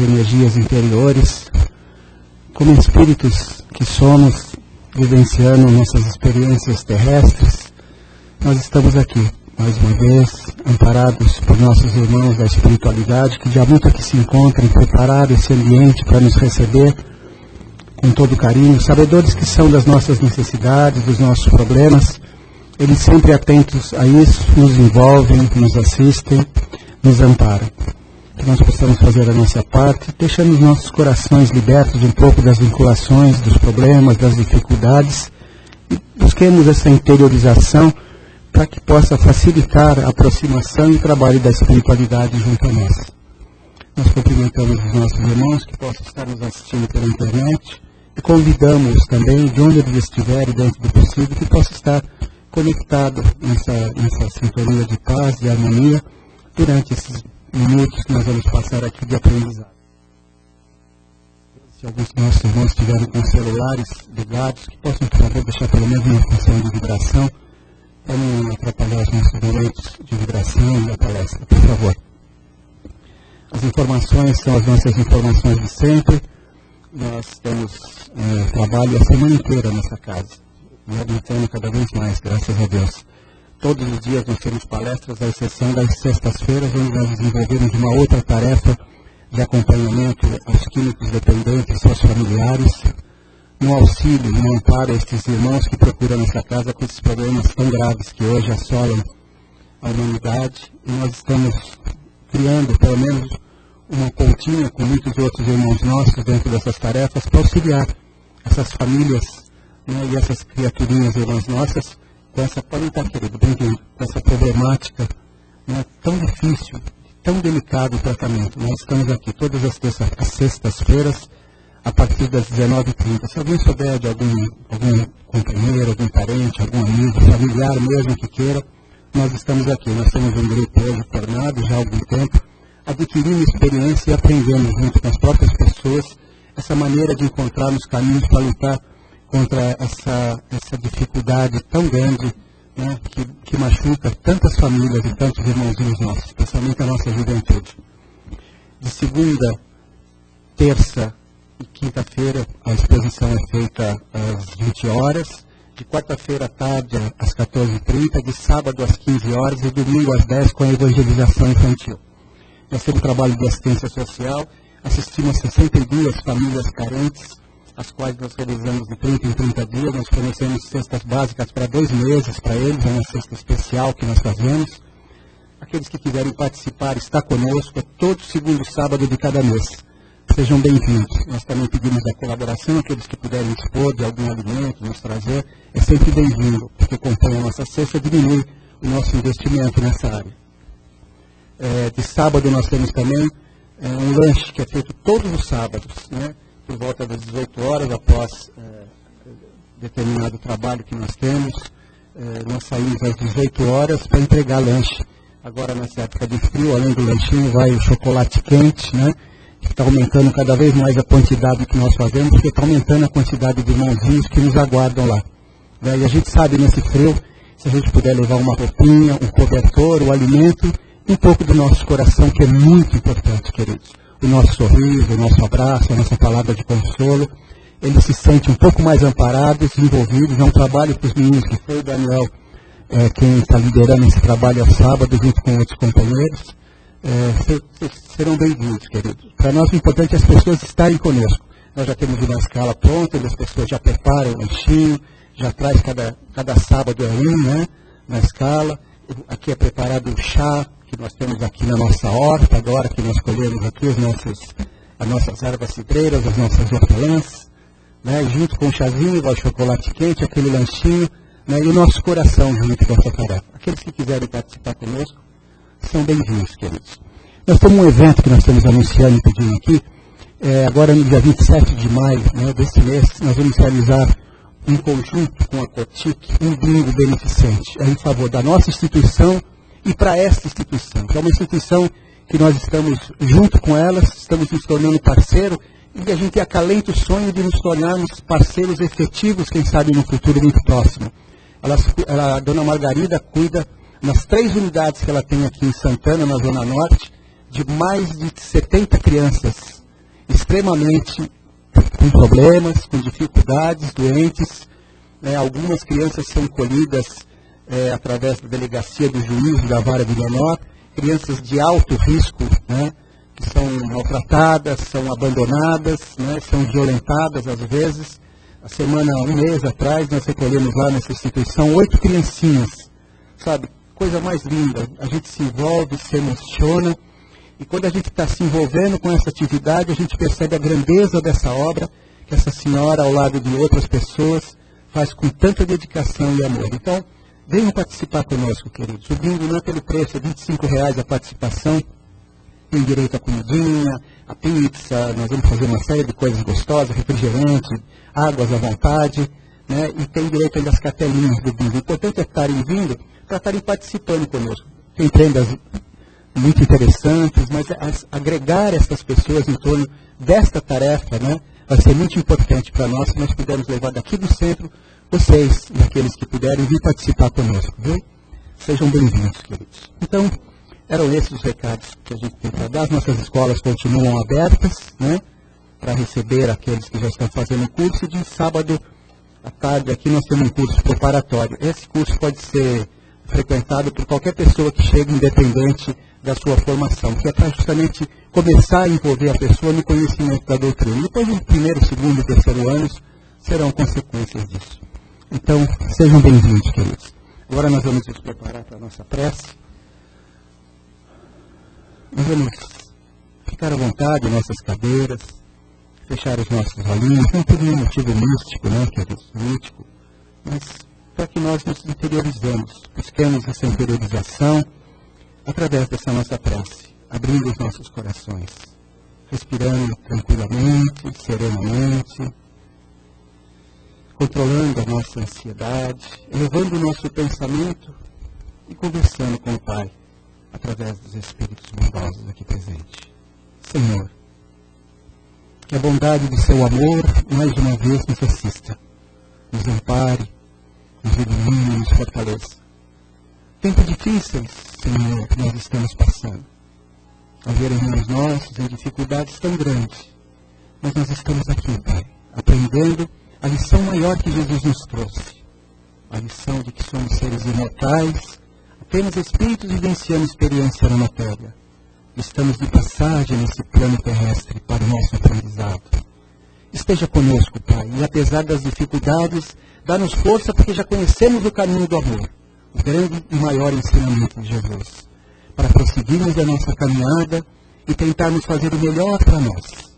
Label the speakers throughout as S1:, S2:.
S1: energias interiores, como espíritos que somos, vivenciando nossas experiências terrestres, nós estamos aqui, mais uma vez, amparados por nossos irmãos da espiritualidade, que já muito aqui se encontram, prepararam esse ambiente para nos receber com todo carinho, sabedores que são das nossas necessidades, dos nossos problemas, eles sempre atentos a isso, nos envolvem, nos assistem, nos amparam. Que nós possamos fazer a nossa parte, deixando os nossos corações libertos um pouco das vinculações, dos problemas, das dificuldades, e busquemos essa interiorização para que possa facilitar a aproximação e o trabalho da espiritualidade junto a nós. Nós cumprimentamos os nossos irmãos que possam estar nos assistindo pela internet e convidamos também, de onde eles estiverem, dentro do possível, que possa estar conectado nessa sintonia de paz, de harmonia, durante esses minutos que nós vamos passar aqui de aprendizado. Se alguns dos nossos irmãos estiverem com celulares ligados, que possam, por favor, deixar pelo menos uma função de vibração, para não atrapalhar os nossos momentos de vibração e da palestra, por favor. As informações são as nossas informações de sempre. Nós temos trabalho a semana inteira nessa casa. E aumentando cada vez mais, graças a Deus. Todos os dias nós temos palestras, à exceção das sextas-feiras, onde nós desenvolvemos uma outra tarefa de acompanhamento aos químicos dependentes, aos familiares, no auxílio, no amparo a estes irmãos que procuram nessa casa com esses problemas tão graves que hoje assolam a humanidade. E nós estamos criando, pelo menos, uma pontinha com muitos outros irmãos nossos dentro dessas tarefas para auxiliar essas famílias, né, e essas criaturinhas irmãs nossas, com essa, podem estar, querido, bem-vindo, com essa problemática, né, tão difícil, tão delicado o tratamento. Nós estamos aqui todas as sextas-feiras, a partir das 19h30. Se alguém souber de algum companheiro, algum parente, algum amigo, familiar mesmo que queira, nós estamos aqui. Nós temos um grupo hoje formado já há algum tempo, adquirindo experiência e aprendendo junto com as próprias pessoas essa maneira de encontrarmos caminhos para lutar contra essa dificuldade tão grande, né, que machuca tantas famílias e tantos irmãozinhos nossos, especialmente a nossa juventude. De segunda, terça e quinta-feira, a exposição é feita às 20 horas, de quarta-feira à tarde às 14h30, de sábado às 15 horas e domingo às 10 com a evangelização infantil. Nós temos um trabalho de assistência social, assistimos 62 famílias carentes, as quais nós realizamos de 30 em 30 dias, nós fornecemos cestas básicas para 2 meses para eles, é uma cesta especial que nós fazemos. Aqueles que quiserem participar, está conosco, é todo segundo sábado de cada mês. Sejam bem-vindos. Nós também pedimos a colaboração, aqueles que puderem dispor de algum alimento, nos trazer, é sempre bem-vindo, porque compõe a nossa cesta, diminui o nosso investimento nessa área. De sábado nós temos também um lanche que é feito todos os sábados, né, por volta das 18 horas, após determinado trabalho que nós temos. Nós saímos às 18 horas para entregar lanche. Agora, nessa época de frio, além do lanchinho, vai o chocolate quente, né, que está aumentando cada vez mais a quantidade que nós fazemos, porque está aumentando a quantidade de irmãozinhos que nos aguardam lá. E a gente sabe, nesse frio, se a gente puder levar uma roupinha, um cobertor, o alimento, um pouco do nosso coração, que é muito importante, queridos. O nosso sorriso, o nosso abraço, a nossa palavra de consolo, eles se sentem um pouco mais amparados, envolvidos. É um trabalho para os meninos que foi o Daniel, quem está liderando esse trabalho ao sábado, junto com outros companheiros. Serão bem-vindos, queridos. Para nós o importante é as pessoas estarem conosco. Nós já temos uma escala pronta, as pessoas já preparam o lanchinho, já traz cada sábado né, na escala. Aqui é preparado o chá, que nós temos aqui na nossa horta, agora que nós colhemos aqui as nossas ervas cidreiras, as nossas hortelãs, né, junto com o chazinho, o chocolate quente, aquele lanchinho, né, e o nosso coração junto com essa tarefa. Aqueles que quiserem participar conosco, são bem-vindos, queridos. Nós temos um evento que nós estamos anunciando e pedindo aqui, agora no dia 27 de maio, né, desse mês, nós vamos realizar em conjunto com a COTIC um bingo beneficente, em favor da nossa instituição e para esta instituição, que é uma instituição que nós estamos junto com elas, estamos nos tornando parceiro, e a gente acalenta o sonho de nos tornarmos parceiros efetivos, quem sabe no futuro muito próximo. A dona Margarida cuida, nas 3 unidades que ela tem aqui em Santana, na Zona Norte, de mais de 70 crianças extremamente com problemas, com dificuldades, doentes. Algumas crianças são colhidas através da delegacia do juízo da vara de menor, crianças de alto risco, que são maltratadas, são abandonadas, são violentadas às vezes. Um mês atrás, nós recolhemos lá nessa instituição 8 criancinhas, sabe? Coisa mais linda. A gente se envolve, se emociona, e quando a gente está se envolvendo com essa atividade, a gente percebe a grandeza dessa obra que essa senhora, ao lado de outras pessoas, faz com tanta dedicação e amor. Então, venham participar conosco, queridos. O bingo não é pelo preço, é R$25 a participação. Tem direito à comidinha, a pizza, nós vamos fazer uma série de coisas gostosas, refrigerante, águas à vontade, e tem direito ainda às cartelinhas do bingo. O importante é estarem vindo para estarem participando conosco. Tem prendas muito interessantes, mas agregar essas pessoas em torno desta tarefa, vai ser muito importante para nós, se nós pudermos levar daqui do centro vocês e aqueles que puderem vir participar conosco, viu? Sejam bem-vindos, queridos. Então, eram esses os recados que a gente tem para dar. As nossas escolas continuam abertas, para receber aqueles que já estão fazendo o curso. E de sábado à tarde aqui nós temos um curso preparatório. Esse curso pode ser frequentado por qualquer pessoa que chegue, independente da sua formação, que é para justamente começar a envolver a pessoa no conhecimento da doutrina. Depois, no primeiro, segundo e terceiro anos, serão consequências disso. Então, sejam bem-vindos, queridos. Agora nós vamos nos preparar para a nossa prece. Nós vamos ficar à vontade em nossas cadeiras, fechar os nossos olhinhos, não por nenhum motivo místico, queridos, mítico, mas para que nós nos interiorizemos, busquemos essa interiorização através dessa nossa prece, abrindo os nossos corações, respirando tranquilamente, serenamente, controlando a nossa ansiedade, elevando o nosso pensamento e conversando com o Pai, através dos Espíritos bondosos aqui presentes. Senhor, que a bondade do seu amor, mais uma vez, nos assista, nos ampare, nos ilumine, nos fortaleça. Tempos difíceis, Senhor, que nós estamos passando. Ao ver irmãos nossos em dificuldades tão grandes, mas nós estamos aqui, Pai, aprendendo a lição maior que Jesus nos trouxe. A lição de que somos seres imortais, apenas espíritos vivenciando experiência na matéria. Estamos de passagem nesse plano terrestre para o nosso aprendizado. Esteja conosco, Pai, e apesar das dificuldades, dá-nos força porque já conhecemos o caminho do amor, o grande e maior ensinamento de Jesus, para prosseguirmos a nossa caminhada e tentarmos fazer o melhor para nós,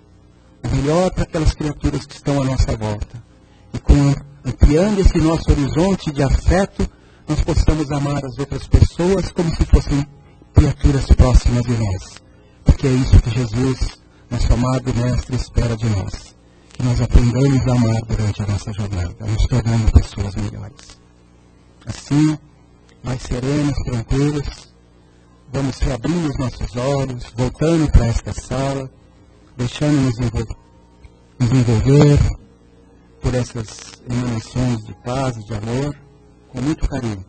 S1: o melhor para aquelas criaturas que estão à nossa volta. E ampliando esse nosso horizonte de afeto, nós possamos amar as outras pessoas como se fossem criaturas próximas de nós. Porque é isso que Jesus, nosso amado Mestre, espera de nós. Que nós aprendamos a amar durante a nossa jornada, nos tornando pessoas melhores. Assim, mais serenos, tranquilos, vamos reabrindo os nossos olhos, voltando para esta sala, deixando-nos envolver por essas emanações de paz e de amor, com muito carinho.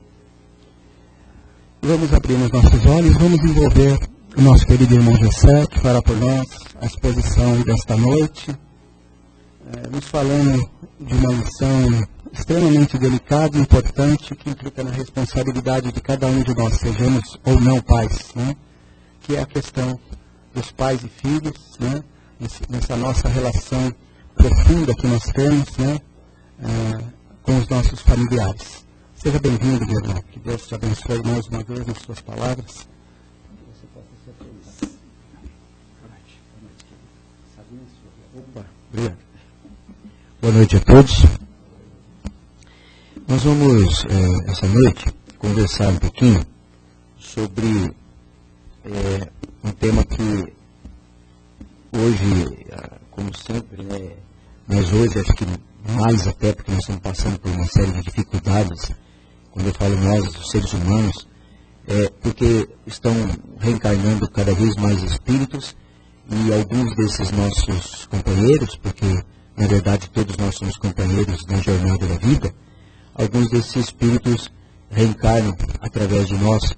S1: Vamos abrir os nossos olhos, vamos envolver o nosso querido irmão José, que fará por nós a exposição desta noite, nos falando de uma lição extremamente delicada e importante, que implica na responsabilidade de cada um de nós, sejamos ou não pais, que é a questão dos pais e filhos, nessa nossa relação profunda que nós temos, com os nossos familiares. Seja bem-vindo, meu irmão. Que Deus te abençoe mais uma vez nas suas palavras. Opa, obrigado.
S2: Boa noite a todos. Nós vamos, essa noite, conversar um pouquinho sobre um tema que hoje, como sempre, mas hoje acho que mais até porque nós estamos passando por uma série de dificuldades. Quando eu falo nós, os seres humanos, porque estão reencarnando cada vez mais espíritos e alguns desses nossos companheiros, porque na verdade todos nós somos companheiros na jornada da vida, alguns desses espíritos reencarnam através de nós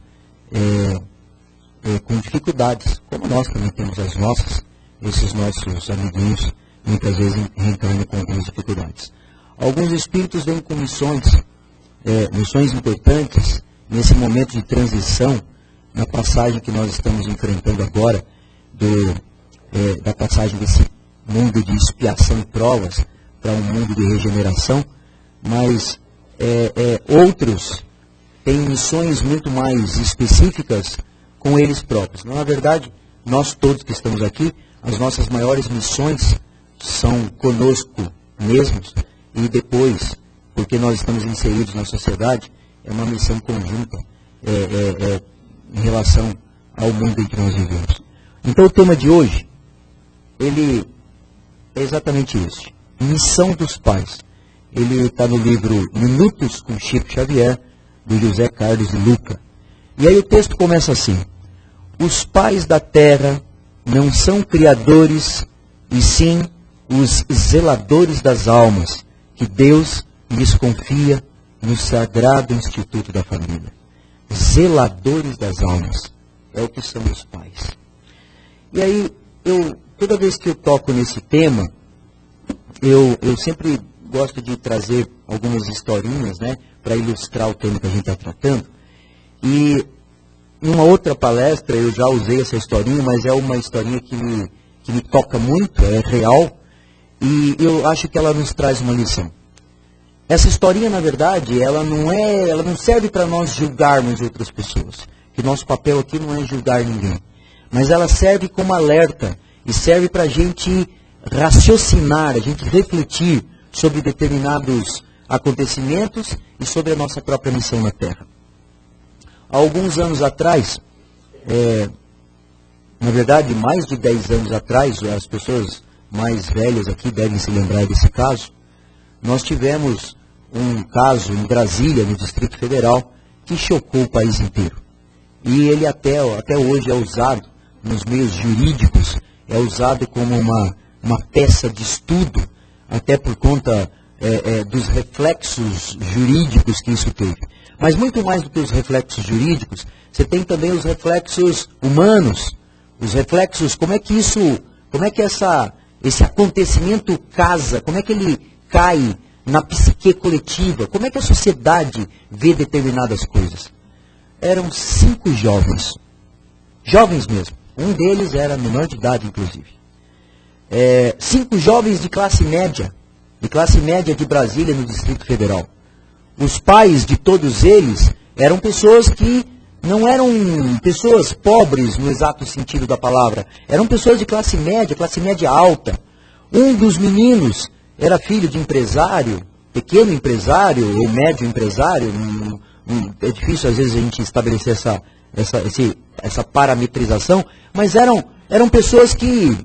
S2: com dificuldades, como nós também temos as nossas, esses nossos amiguinhos muitas vezes reencarnam com algumas dificuldades. Alguns espíritos vêm com missões importantes nesse momento de transição, na passagem que nós estamos enfrentando agora, da passagem desse mundo de expiação e provas para um mundo de regeneração, mas outros têm missões muito mais específicas com eles próprios. Na verdade, nós todos que estamos aqui, as nossas maiores missões são conosco mesmos e depois, porque nós estamos inseridos na sociedade, é uma missão conjunta em relação ao mundo em que nós vivemos. Então o tema de hoje, ele é exatamente esse, missão dos pais. Ele está no livro Minutos com Chico Xavier, do José Carlos de Luca. E aí o texto começa assim: os pais da terra não são criadores, e sim os zeladores das almas, que Deus lhes confia no sagrado instituto da família. Zeladores das almas, é o que são os pais. E aí, toda vez que eu toco nesse tema, eu sempre gosto de trazer algumas historinhas, né, para ilustrar o tema que a gente está tratando. E em uma outra palestra eu já usei essa historinha, mas é uma historinha que me toca muito, é real, e eu acho que ela nos traz uma lição. Essa historinha, na verdade, ela não serve para nós julgarmos outras pessoas, que nosso papel aqui não é julgar ninguém, mas ela serve como alerta e serve para a gente raciocinar, a gente refletir sobre determinados acontecimentos e sobre a nossa própria missão na Terra. Há alguns anos atrás, na verdade, mais de 10 anos atrás, as pessoas mais velhas aqui devem se lembrar desse caso, nós tivemos um caso em Brasília, no Distrito Federal, que chocou o país inteiro. E ele até hoje é usado, nos meios jurídicos, é usado como uma peça de estudo, até por conta dos reflexos jurídicos que isso teve. Mas muito mais do que os reflexos jurídicos, você tem também os reflexos humanos, os reflexos, como é que esse acontecimento casa, como é que ele cai na psique coletiva, como é que a sociedade vê determinadas coisas. Eram 5 jovens, jovens mesmo, um deles era menor de idade, inclusive. 5 jovens de classe média de Brasília, no Distrito Federal. Os pais de todos eles eram pessoas que não eram pessoas pobres no exato sentido da palavra, eram pessoas de classe média alta. Um dos meninos era filho de empresário, pequeno empresário ou médio empresário. É difícil às vezes a gente estabelecer essa parametrização, mas eram pessoas que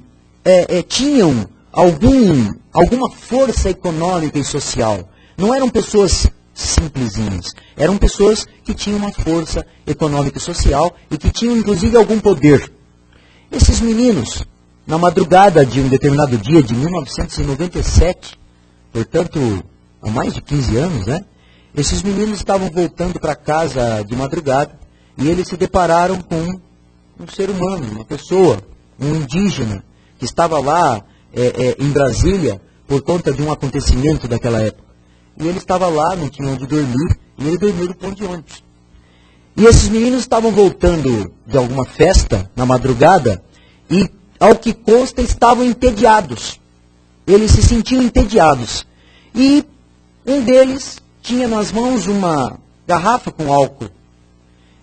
S2: tinham alguma força econômica e social. Não eram pessoas simplesinhas. Eram pessoas que tinham uma força econômica e social e que tinham inclusive algum poder. Esses meninos, na madrugada de um determinado dia de 1997, portanto, há mais de 15 anos, né? Esses meninos estavam voltando para casa de madrugada e eles se depararam com um ser humano, uma pessoa, um indígena, que estava lá em Brasília por conta de um acontecimento daquela época. E ele estava lá, não tinha onde dormir, e ele dormiu no ponto de ônibus. E esses meninos estavam voltando de alguma festa na madrugada e, ao que consta, estavam entediados. Eles se sentiam entediados. E um deles tinha nas mãos uma garrafa com álcool.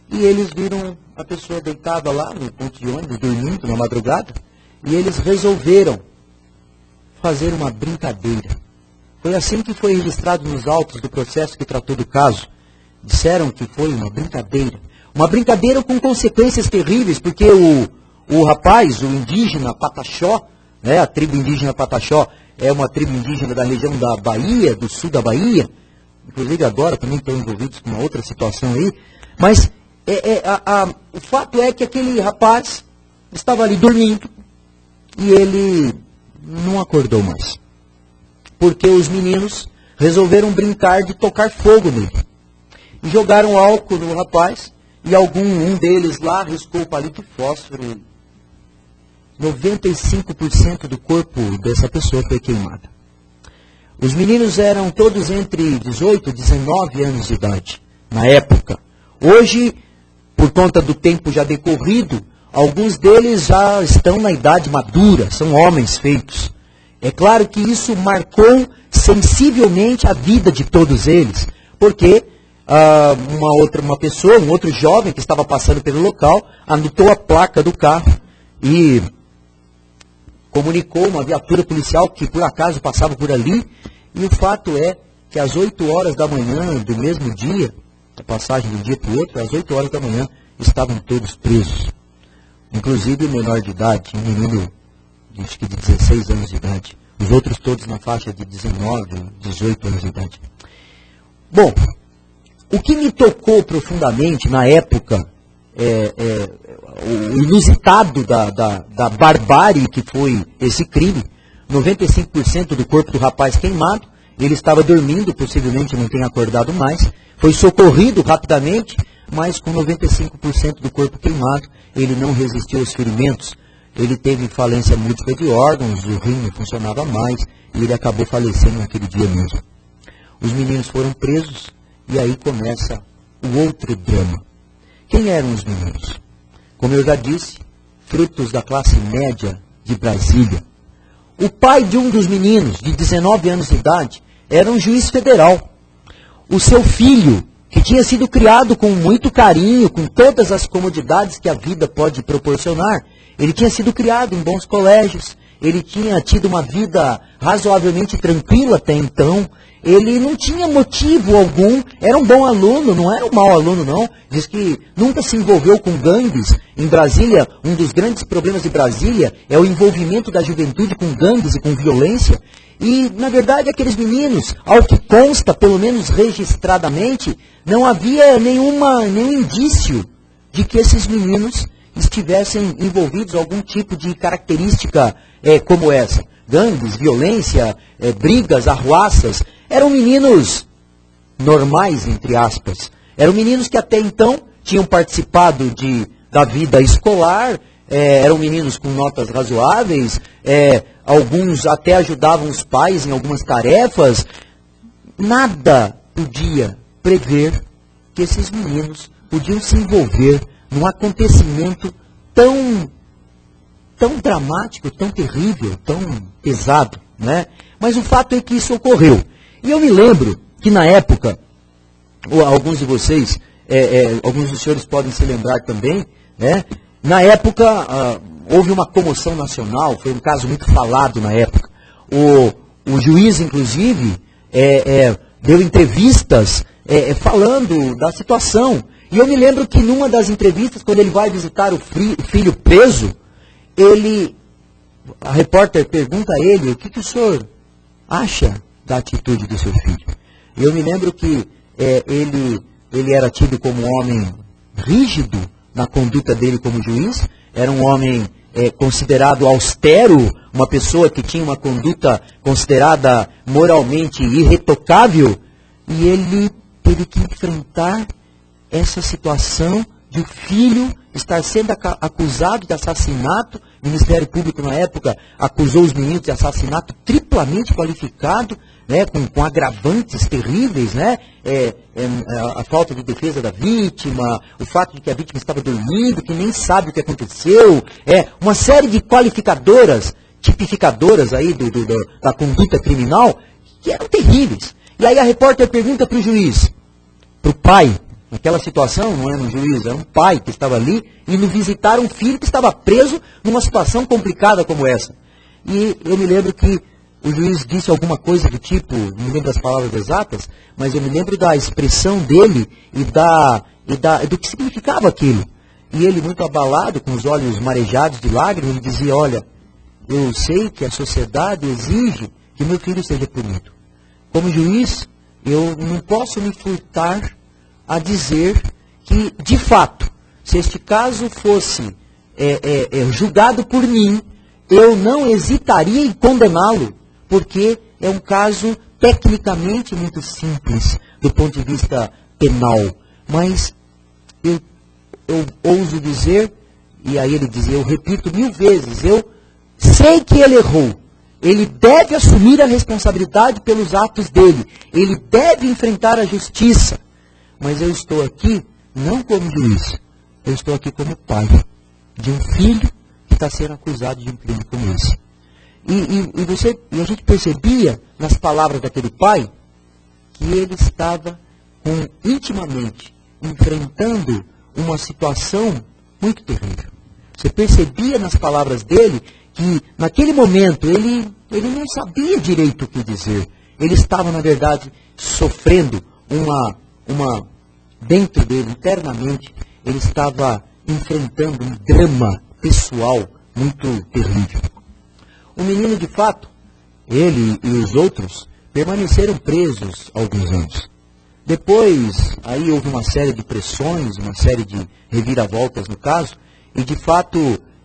S2: E eles viram a pessoa deitada lá no ponto de ônibus, dormindo na madrugada, e eles resolveram fazer uma brincadeira. Foi assim que foi registrado nos autos do processo que tratou do caso. Disseram que foi uma brincadeira. Uma brincadeira com consequências terríveis, porque o rapaz, o indígena Pataxó, né, a tribo indígena Pataxó, é uma tribo indígena da região da Bahia, do sul da Bahia. Inclusive agora também estão envolvidos com uma outra situação aí. Mas o fato é que aquele rapaz estava ali dormindo e ele não acordou mais. Porque os meninos resolveram brincar de tocar fogo nele. E jogaram álcool no rapaz, e um deles lá riscou o palito de fósforo 95% do corpo dessa pessoa foi queimado. Os meninos eram todos entre 18 e 19 anos de idade, na época. Hoje, por conta do tempo já decorrido, alguns deles já estão na idade madura, são homens feitos. É claro que isso marcou sensivelmente a vida de todos eles, porque uma pessoa, um outro jovem que estava passando pelo local, anotou a placa do carro e comunicou uma viatura policial que por acaso passava por ali, e o fato é que às 8 horas da manhã do mesmo dia, a passagem de um dia para o outro, às 8 horas da manhã, estavam todos presos. Inclusive o menor de idade, um menino acho que de 16 anos de idade. Os outros todos na faixa de 19, 18 anos de idade. Bom, o que me tocou profundamente na época, o inusitado da barbárie que foi esse crime, 95% do corpo do rapaz queimado, ele estava dormindo, possivelmente não tenha acordado mais, foi socorrido rapidamente, mas com 95% do corpo queimado, ele não resistiu aos ferimentos, ele teve falência múltipla de órgãos, o rim não funcionava mais, e ele acabou falecendo naquele dia mesmo. Os meninos foram presos, e aí começa o outro drama. Quem eram os meninos? Como eu já disse, frutos da classe média de Brasília. O pai de um dos meninos, de 19 anos de idade, era um juiz federal. O seu filho, que tinha sido criado com muito carinho, com todas as comodidades que a vida pode proporcionar, ele tinha sido criado em bons colégios, ele tinha tido uma vida razoavelmente tranquila até então, ele não tinha motivo algum, era um bom aluno, não era um mau aluno não, diz que nunca se envolveu com gangues. Em Brasília, um dos grandes problemas de Brasília é o envolvimento da juventude com gangues e com violência, e na verdade aqueles meninos, ao que consta, pelo menos registradamente, não havia nenhum indício de que esses meninos estivessem envolvidos em algum tipo de característica como essa. Gangues, violência, brigas, arruaças. Eram meninos normais, entre aspas. Eram meninos que até então tinham participado da vida escolar, eram meninos com notas razoáveis, alguns até ajudavam os pais em algumas tarefas. Nada podia prever que esses meninos podiam se envolver num acontecimento tão dramático, tão terrível, tão pesado, né? Mas o fato é que isso ocorreu. E eu me lembro que na época, alguns de vocês, alguns dos senhores podem se lembrar também, né? Na época, houve uma comoção nacional, foi um caso muito falado na época. O juiz, inclusive, deu entrevistas falando da situação. E eu me lembro que numa das entrevistas, quando ele vai visitar o filho preso, a repórter pergunta a ele, o que o senhor acha da atitude do seu filho? E eu me lembro que ele era tido como um homem rígido na conduta dele como juiz, era um homem considerado austero, uma pessoa que tinha uma conduta considerada moralmente irretocável, e ele teve que enfrentar essa situação de o filho estar sendo acusado de assassinato. O Ministério Público, na época, acusou os meninos de assassinato triplamente qualificado, né, com agravantes terríveis, né, a falta de defesa da vítima, o fato de que a vítima estava dormindo, que nem sabe o que aconteceu, uma série de qualificadoras, tipificadoras aí da conduta criminal, que eram terríveis. E aí a repórter pergunta para o juiz, para o pai. Naquela situação, não era um juiz, era um pai que estava ali, indo visitar um filho que estava preso numa situação complicada como essa. E eu me lembro que o juiz disse alguma coisa do tipo, não me lembro das palavras exatas, mas eu me lembro da expressão dele e do que significava aquilo. E ele, muito abalado, com os olhos marejados de lágrimas, ele dizia, olha, eu sei que a sociedade exige que meu filho seja punido. Como juiz, eu não posso me furtar a dizer que, de fato, se este caso fosse julgado por mim, eu não hesitaria em condená-lo, porque é um caso tecnicamente muito simples do ponto de vista penal. Mas eu ouso dizer, E aí ele dizia, eu repito 1000 vezes, eu sei que ele errou. Ele deve assumir a responsabilidade pelos atos dele. Ele deve enfrentar a justiça. Mas eu estou aqui não como juiz. Eu estou aqui como pai de um filho que está sendo acusado de um crime como esse. E a gente percebia nas palavras daquele pai que ele estava intimamente enfrentando uma situação muito terrível. Você percebia nas palavras dele que naquele momento ele não sabia direito o que dizer. Ele estava, na verdade, sofrendo dentro dele, internamente, ele estava enfrentando um drama pessoal muito terrível. O menino, de fato, ele e os outros, permaneceram presos alguns anos. Depois, aí houve uma série de pressões, uma série de reviravoltas no caso, e de fato,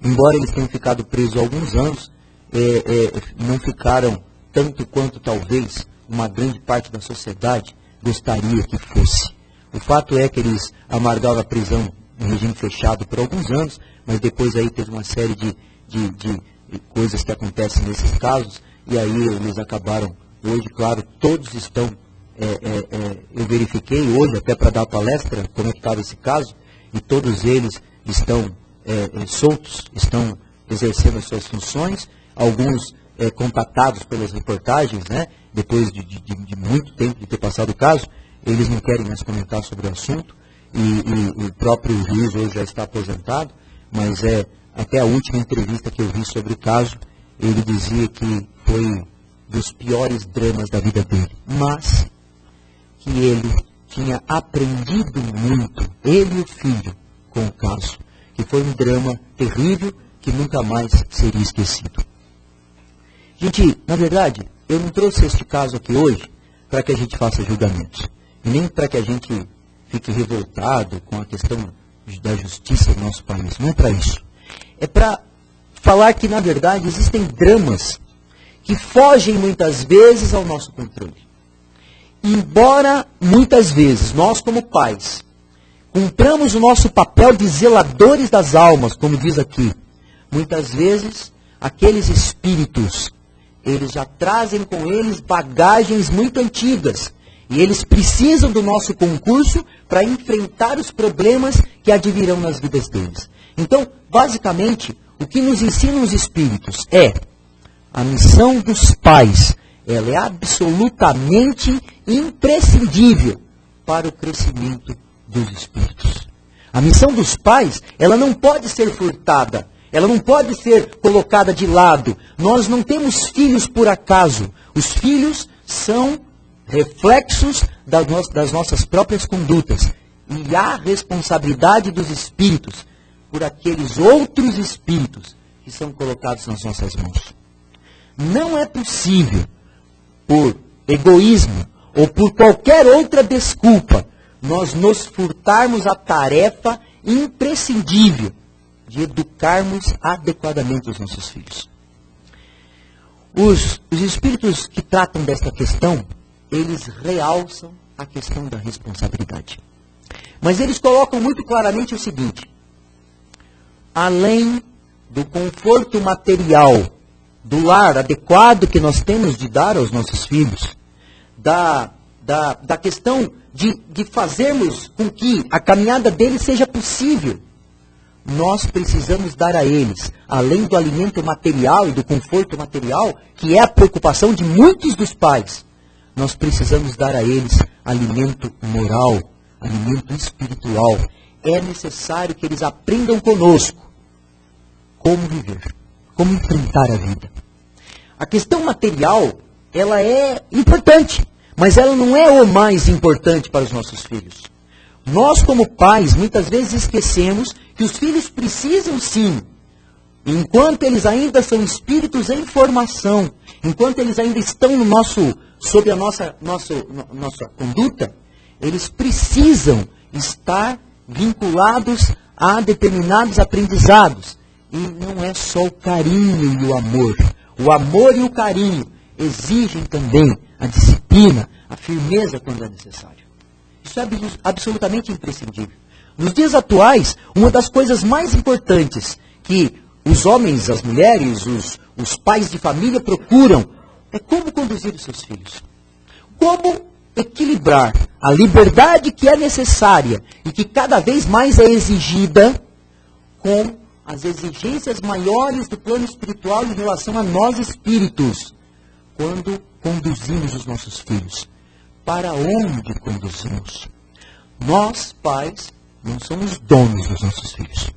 S2: embora eles tenham ficado presos alguns anos, não ficaram tanto quanto talvez uma grande parte da sociedade gostaria que fosse. O fato é que eles amargaram a prisão em regime fechado por alguns anos, mas depois aí teve uma série de coisas que acontecem nesses casos, e aí eles acabaram, hoje, claro, todos estão, eu verifiquei hoje, até para dar a palestra, como é que estava esse caso, e todos eles estão soltos, estão exercendo as suas funções, alguns contatados pelas reportagens, né, depois de muito tempo de ter passado o caso, eles não querem mais comentar sobre o assunto, e o próprio juiz hoje já está aposentado, mas até a última entrevista que eu vi sobre o caso, ele dizia que foi dos piores dramas da vida dele, mas que ele tinha aprendido muito, ele e o filho, com o caso, que foi um drama terrível que nunca mais seria esquecido. Gente, na verdade, eu não trouxe este caso aqui hoje para que a gente faça julgamentos, e nem para que a gente fique revoltado com a questão da justiça do nosso país, não é para isso. É para falar que, na verdade, existem dramas que fogem muitas vezes ao nosso controle. Embora, muitas vezes, nós como pais, cumpramos o nosso papel de zeladores das almas, como diz aqui, muitas vezes, aqueles espíritos, eles já trazem com eles bagagens muito antigas, e eles precisam do nosso concurso para enfrentar os problemas que advirão nas vidas deles. Então, basicamente, o que nos ensinam os espíritos é a missão dos pais. Ela é absolutamente imprescindível para o crescimento dos espíritos. A missão dos pais, ela não pode ser furtada. Ela não pode ser colocada de lado. Nós não temos filhos por acaso. Os filhos são reflexos das nossas próprias condutas. E há responsabilidade dos espíritos por aqueles outros espíritos que são colocados nas nossas mãos. Não é possível, por egoísmo ou por qualquer outra desculpa, nós nos furtarmos a tarefa imprescindível de educarmos adequadamente os nossos filhos. Os espíritos que tratam desta questão, eles realçam a questão da responsabilidade. Mas eles colocam muito claramente o seguinte: além do conforto material, do lar adequado que nós temos de dar aos nossos filhos, da questão de fazermos com que a caminhada deles seja possível, nós precisamos dar a eles, além do alimento material e do conforto material, que é a preocupação de muitos dos pais, nós precisamos dar a eles alimento moral, alimento espiritual. É necessário que eles aprendam conosco como viver, como enfrentar a vida. A questão material, ela é importante, mas ela não é o mais importante para os nossos filhos. Nós, como pais, muitas vezes esquecemos que os filhos precisam sim, enquanto eles ainda são espíritos em formação, enquanto eles ainda estão sob a nossa conduta, eles precisam estar vinculados a determinados aprendizados. E não é só o carinho e o amor. O amor e o carinho exigem também a disciplina, a firmeza quando é necessário. Isso é absolutamente imprescindível. Nos dias atuais, uma das coisas mais importantes que os homens, as mulheres, os pais de família procuram é como conduzir os seus filhos. Como equilibrar a liberdade que é necessária e que cada vez mais é exigida com as exigências maiores do plano espiritual em relação a nós espíritos, quando conduzimos os nossos filhos. Para onde conduzimos? Nós, pais, não somos donos dos nossos filhos.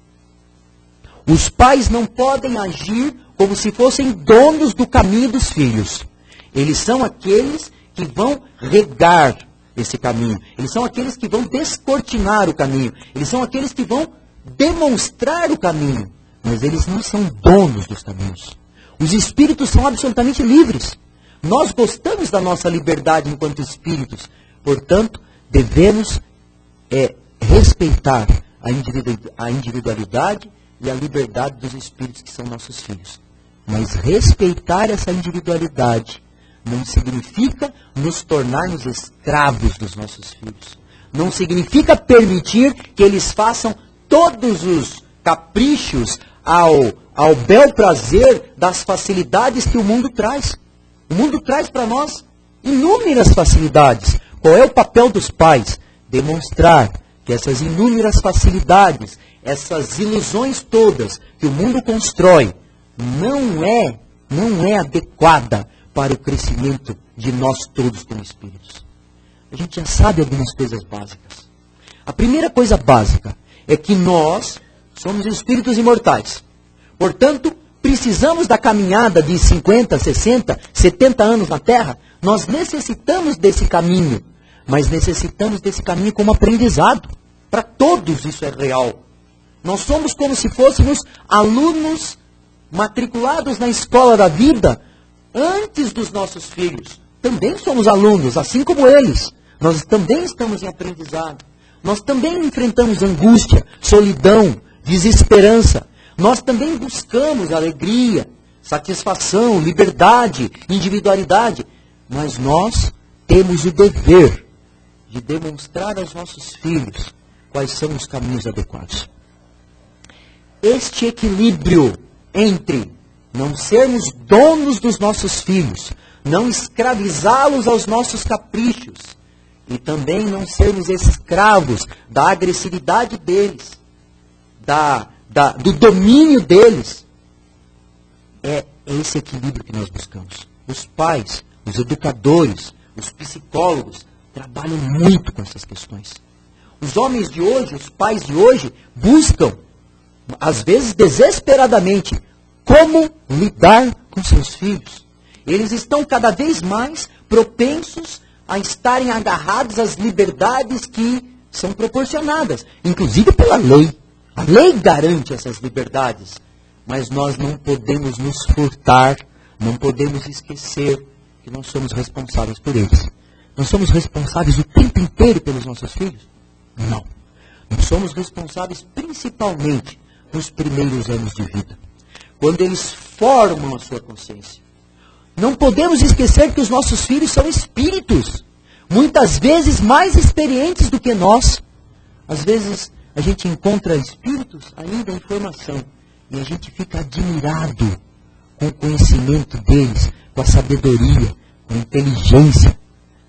S2: Os pais não podem agir como se fossem donos do caminho dos filhos. Eles são aqueles que vão regar esse caminho. Eles são aqueles que vão descortinar o caminho. Eles são aqueles que vão demonstrar o caminho. Mas eles não são donos dos caminhos. Os espíritos são absolutamente livres. Nós gostamos da nossa liberdade enquanto espíritos. Portanto, devemos respeitar a individualidade e a liberdade dos espíritos que são nossos filhos. Mas respeitar essa individualidade não significa nos tornarmos escravos dos nossos filhos. Não significa permitir que eles façam todos os caprichos ao bel prazer das facilidades que o mundo traz. O mundo traz para nós inúmeras facilidades. Qual é o papel dos pais? Demonstrar que essas inúmeras facilidades, essas ilusões todas que o mundo constrói, não é adequada para o crescimento de nós todos como espíritos. A gente já sabe algumas coisas básicas. A primeira coisa básica é que nós somos espíritos imortais. Portanto, precisamos da caminhada de 50, 60, 70 anos na Terra. Nós necessitamos desse caminho, mas necessitamos desse caminho como aprendizado. Para todos isso é real. Nós somos como se fôssemos alunos matriculados na escola da vida antes dos nossos filhos. Também somos alunos, assim como eles. Nós também estamos em aprendizado. Nós também enfrentamos angústia, solidão, desesperança. Nós também buscamos alegria, satisfação, liberdade, individualidade. Mas nós temos o dever de demonstrar aos nossos filhos quais são os caminhos adequados. Este equilíbrio entre não sermos donos dos nossos filhos, não escravizá-los aos nossos caprichos e também não sermos escravos da agressividade deles, do domínio deles, é esse equilíbrio que nós buscamos. Os pais, os educadores, os psicólogos trabalham muito com essas questões. Os homens de hoje, os pais de hoje, buscam, às vezes desesperadamente, como lidar com seus filhos. Eles estão cada vez mais propensos a estarem agarrados às liberdades que são proporcionadas, inclusive pela lei. A lei garante essas liberdades, mas nós não podemos nos furtar, não podemos esquecer que nós somos responsáveis por eles. Nós somos responsáveis o tempo inteiro pelos nossos filhos? Não. Nós somos responsáveis principalmente nos primeiros anos de vida, quando eles formam a sua consciência. Não podemos esquecer que os nossos filhos são espíritos, muitas vezes mais experientes do que nós. Às vezes a gente encontra espíritos ainda em formação e a gente fica admirado com o conhecimento deles, com a sabedoria, com a inteligência.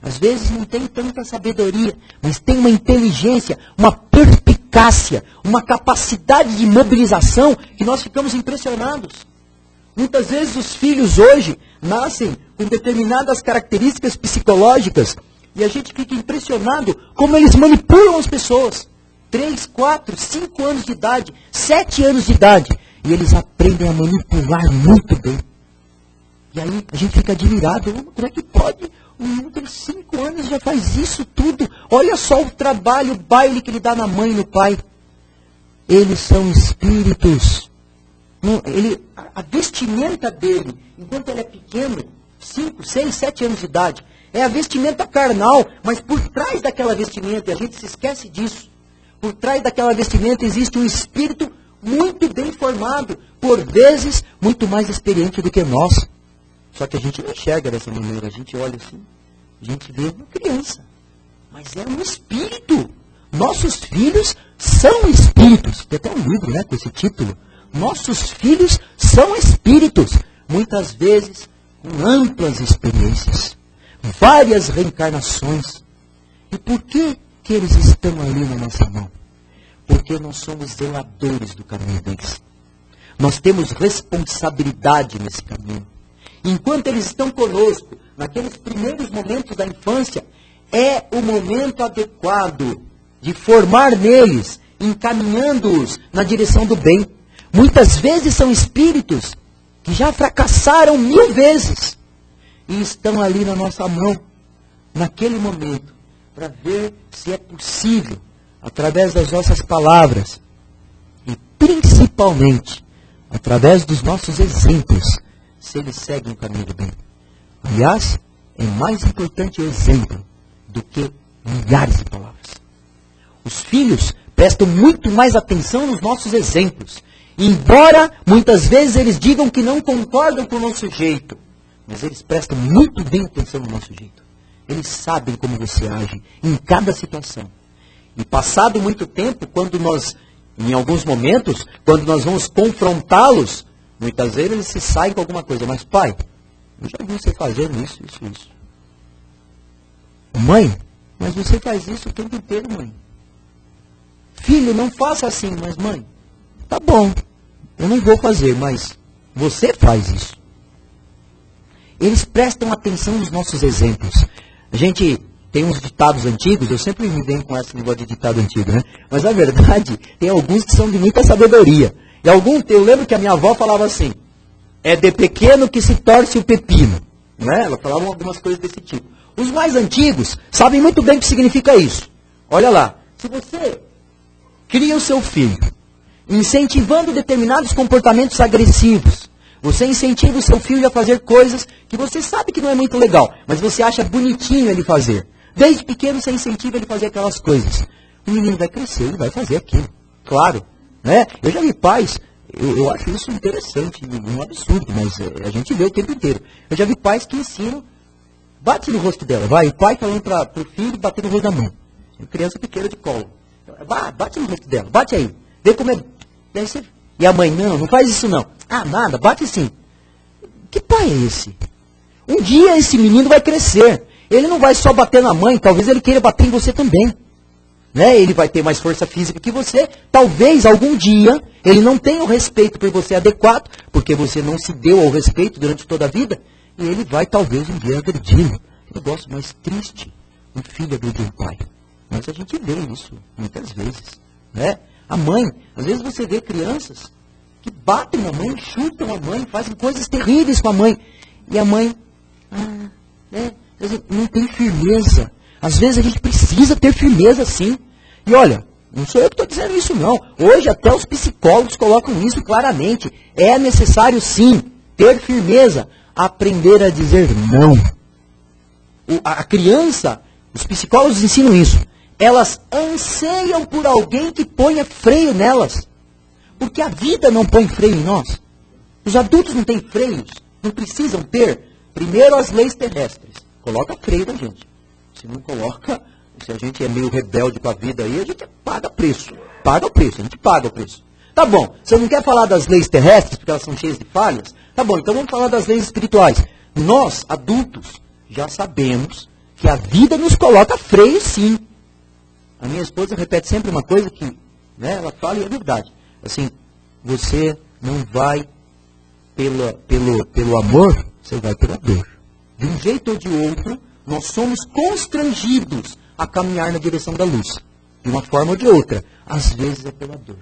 S2: Às vezes não tem tanta sabedoria, mas tem uma inteligência, uma perspicácia, uma capacidade de mobilização que nós ficamos impressionados. Muitas vezes os filhos hoje nascem com determinadas características psicológicas e a gente fica impressionado como eles manipulam as pessoas. 3, 4, 5 anos de idade, 7 anos de idade. E eles aprendem a manipular muito bem. E aí a gente fica admirado. Como é que pode? O menino tem 5 anos e já faz isso tudo. Olha só o trabalho, o baile que ele dá na mãe e no pai. Eles são espíritos. A vestimenta dele, enquanto ele é pequeno, 5, 6, 7 anos de idade, é a vestimenta carnal. Mas por trás daquela vestimenta, e a gente se esquece disso, por trás daquela vestimenta existe um espírito muito bem formado, por vezes muito mais experiente do que nós. Só que a gente não enxerga dessa maneira, a gente olha assim, a gente vê uma criança, mas é um espírito. nossos filhos são espíritos. Tem até um livro, né, com esse título. Nossos filhos são espíritos. Muitas vezes com amplas experiências, várias reencarnações. E por que eles estão ali na nossa mão? Porque nós somos zeladores do caminho deles. Nós temos responsabilidade nesse caminho. Enquanto eles estão conosco, naqueles primeiros momentos da infância, é o momento adequado de formar neles, encaminhando-os na direção do bem. Muitas vezes são espíritos que já fracassaram 1000 vezes e estão ali na nossa mão, naquele momento, para ver se é possível, através das nossas palavras e principalmente através dos nossos exemplos, se eles seguem o caminho do bem. Aliás, é mais importante o exemplo do que milhares de palavras. Os filhos prestam muito mais atenção nos nossos exemplos. Embora muitas vezes eles digam que não concordam com o nosso jeito, mas eles prestam muito bem atenção no nosso jeito. Eles sabem como você age em cada situação. E passado muito tempo, quando nós, em alguns momentos, quando nós vamos confrontá-los, muitas vezes eles se saem com alguma coisa. Mas pai, eu já vi você fazendo isso. Mãe, mas você faz isso o tempo inteiro, mãe. Filho, não faça assim, mas mãe, tá bom, eu não vou fazer, mas você faz isso. Eles prestam atenção nos nossos exemplos. A gente tem uns ditados antigos, eu sempre me venho com esse negócio de ditado antigo, né? Mas, na verdade, tem alguns que são de muita sabedoria. E eu lembro que a minha avó falava assim, é de pequeno que se torce o pepino. Né? Ela falava algumas coisas desse tipo. Os mais antigos sabem muito bem o que significa isso. Olha lá, se você cria o seu filho incentivando determinados comportamentos agressivos, você incentiva o seu filho a fazer coisas que você sabe que não é muito legal, mas você acha bonitinho ele fazer. Desde pequeno você incentiva ele a fazer aquelas coisas. O menino vai crescer, ele vai fazer aquilo. Claro. Né? Eu já vi pais, eu acho isso interessante, um absurdo, mas a gente vê o tempo inteiro. Eu já vi pais que ensinam, bate no rosto dela, vai, o pai falando para o filho bater no rosto da mãe. Criança pequena de colo. Bate no rosto dela, bate aí. Vê como é. E a mãe, não faz isso não. Ah, nada, bate sim. Que pai é esse? Um dia esse menino vai crescer. Ele não vai só bater na mãe, talvez ele queira bater em você também. Né? Ele vai ter mais força física que você. Talvez algum dia ele não tenha o respeito por você adequado, porque você não se deu ao respeito durante toda a vida. E ele vai talvez um dia agredir. Que negócio mais triste. Um filho agredir um pai. Mas a gente vê isso muitas vezes. Né? A mãe, às vezes você vê crianças que batem na mãe, chutam a mãe, fazem coisas terríveis com a mãe. E a mãe não tem firmeza. Às vezes a gente precisa ter firmeza sim. E olha, não sou eu que estou dizendo isso não. Hoje até os psicólogos colocam isso claramente. É necessário sim ter firmeza, aprender a dizer não. A criança, os psicólogos ensinam isso. Elas anseiam por alguém que ponha freio nelas. Porque a vida não põe freio em nós. Os adultos não têm freios. Não precisam ter, primeiro, as leis terrestres. Coloca freio na gente. Se não coloca, se a gente é meio rebelde com a vida aí, a gente paga preço. Paga o preço, a gente paga o preço. Tá bom, você não quer falar das leis terrestres, porque elas são cheias de falhas? Tá bom, então vamos falar das leis espirituais. Nós, adultos, já sabemos que a vida nos coloca freio sim. A minha esposa repete sempre uma coisa que, né, ela fala e é verdade. Assim, você não vai pelo amor, você vai pela dor. De um jeito ou de outro, nós somos constrangidos a caminhar na direção da luz. De uma forma ou de outra. Às vezes é pela dor.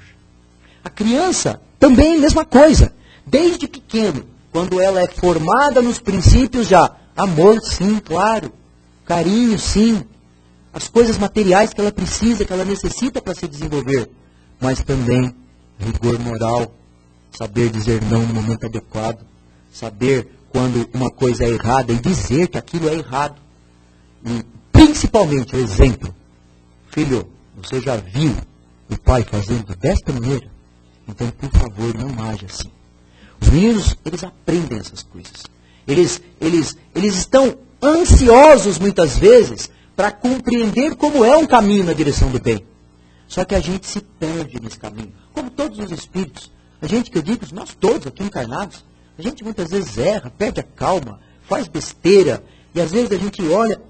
S2: A criança também é a mesma coisa. Desde pequeno, quando ela é formada nos princípios já, amor sim, claro. Carinho sim. As coisas materiais que ela precisa, que ela necessita para se desenvolver. Mas também rigor moral, saber dizer não no momento adequado, saber quando uma coisa é errada e dizer que aquilo é errado. E principalmente o exemplo. Filho, você já viu o pai fazendo desta maneira? Então, por favor, não haja assim. Os meninos, eles aprendem essas coisas. Eles estão ansiosos muitas vezes para compreender como é um caminho na direção do bem. Só que a gente se perde nesse caminho. Como todos os espíritos. A gente, que eu digo, nós todos aqui encarnados, a gente muitas vezes erra, perde a calma, faz besteira. E às vezes a gente olha,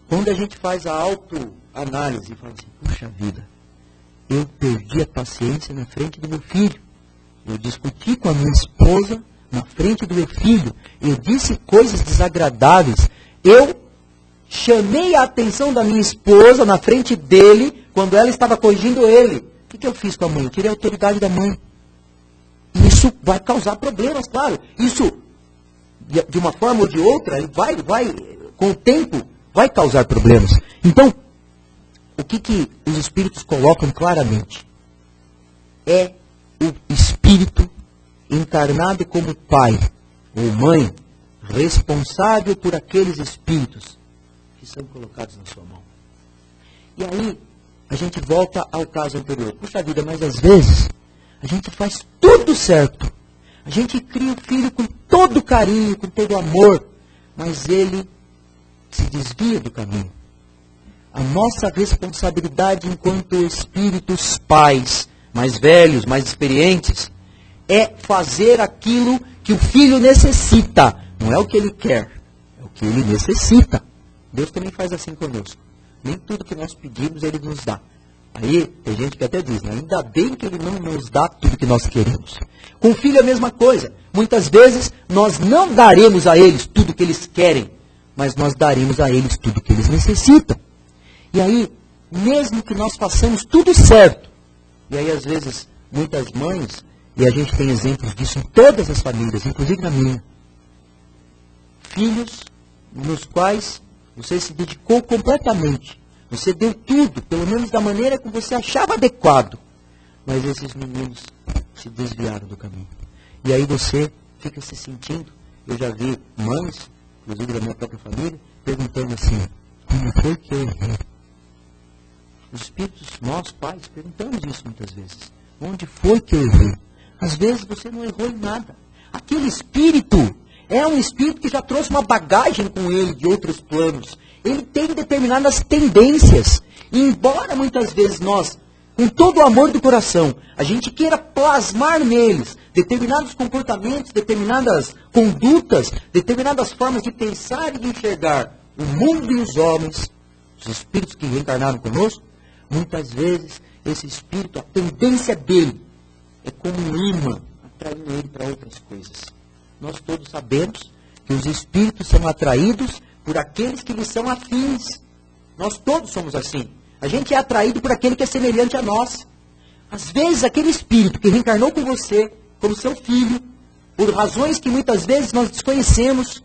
S2: quando a gente faz a autoanálise, e fala assim, puxa vida, eu perdi a paciência na frente do meu filho. Eu discuti com a minha esposa na frente do meu filho. Eu disse coisas desagradáveis. Eu chamei a atenção da minha esposa na frente dele, quando ela estava corrigindo ele. O que eu fiz com a mãe? Eu tirei a autoridade da mãe. Isso vai causar problemas, claro. Isso, de uma forma ou de outra, com o tempo, vai causar problemas. Então, o que os espíritos colocam claramente? É o espírito encarnado como pai ou mãe, responsável por aqueles espíritos que são colocados na sua mão. E aí, a gente volta ao caso anterior. Puxa vida, mas às vezes, a gente faz tudo certo. A gente cria o filho com todo carinho, com todo amor, mas ele se desvia do caminho. A nossa responsabilidade enquanto espíritos pais, mais velhos, mais experientes, é fazer aquilo que o filho necessita. Não é o que ele quer, é o que ele necessita. Deus também faz assim conosco. Nem tudo que nós pedimos, ele nos dá. Aí, tem gente que até diz, né? Ainda bem que ele não nos dá tudo que nós queremos. Com o filho é a mesma coisa. Muitas vezes, nós não daremos a eles tudo que eles querem, mas nós daremos a eles tudo que eles necessitam. E aí, mesmo que nós façamos tudo certo, e aí às vezes, muitas mães, e a gente tem exemplos disso em todas as famílias, inclusive na minha, filhos nos quais você se dedicou completamente, você deu tudo, pelo menos da maneira que você achava adequado, mas esses meninos se desviaram do caminho. E aí você fica se sentindo, eu já vi mães, inclusive da minha própria família, perguntando assim, como foi que eu errei? Os espíritos, nós pais, perguntamos isso muitas vezes. Onde foi que eu errei? Às vezes você não errou em nada. Aquele espírito é um espírito que já trouxe uma bagagem com ele de outros planos. Ele tem determinadas tendências. E embora muitas vezes nós, com todo o amor do coração, a gente queira plasmar neles determinados comportamentos, determinadas condutas, determinadas formas de pensar e de enxergar o mundo e os homens, os espíritos que reencarnaram conosco, muitas vezes esse espírito, a tendência dele é como um imã, atraindo ele para outras coisas. Nós todos sabemos que os espíritos são atraídos por aqueles que lhes são afins. Nós todos somos assim. A gente é atraído por aquele que é semelhante a nós. Às vezes, aquele espírito que reencarnou com você, como seu filho, por razões que muitas vezes nós desconhecemos,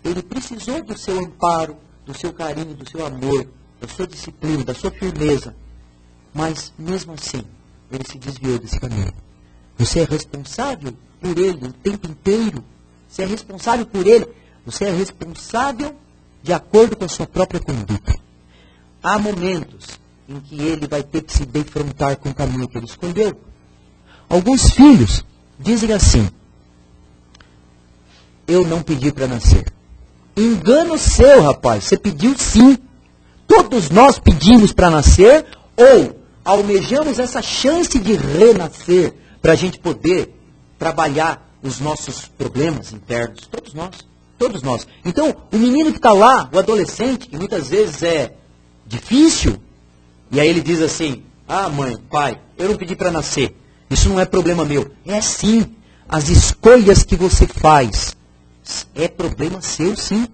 S2: ele precisou do seu amparo, do seu carinho, do seu amor, da sua disciplina, da sua firmeza. Mas, mesmo assim, ele se desviou desse caminho. Você é responsável por ele o tempo inteiro. Você é responsável por ele. Você é responsável de acordo com a sua própria conduta. Há momentos em que ele vai ter que se defrontar com o caminho que ele escolheu. Alguns filhos dizem assim, eu não pedi para nascer. Engano seu, rapaz, você pediu sim. Todos nós pedimos para nascer ou almejamos essa chance de renascer para a gente poder trabalhar os nossos problemas internos. Todos nós. Todos nós. Então, o menino que está lá, o adolescente, que muitas vezes é difícil, e aí ele diz assim, ah, mãe, pai, eu não pedi para nascer. Isso não é problema meu. É sim. As escolhas que você faz é problema seu, sim.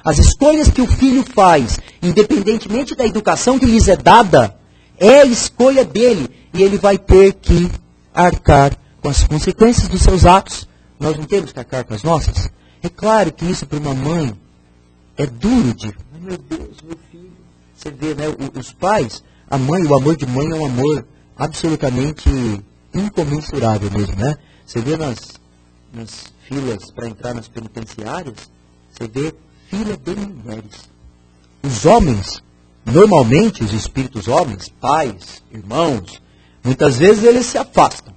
S2: As escolhas que o filho faz, independentemente da educação que lhes é dada, é a escolha dele. E ele vai ter que arcar com as consequências dos seus atos. Nós não temos que arcar com as nossas? É claro que isso para uma mãe é duro de... Meu Deus, meu filho. Você vê, né? Os pais, a mãe, o amor de mãe é um amor absolutamente incomensurável mesmo, né? Você vê nas filas para entrar nas penitenciárias, você vê fila de mulheres. Os homens, normalmente os espíritos homens, pais, irmãos, muitas vezes eles se afastam.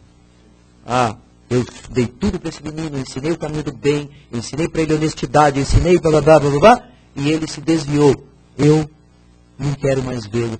S2: Ah, eu dei tudo para esse menino, eu ensinei o caminho do bem, eu ensinei para ele honestidade, eu ensinei blá blá blá blá blá, e ele se desviou. Eu não quero mais vê-lo,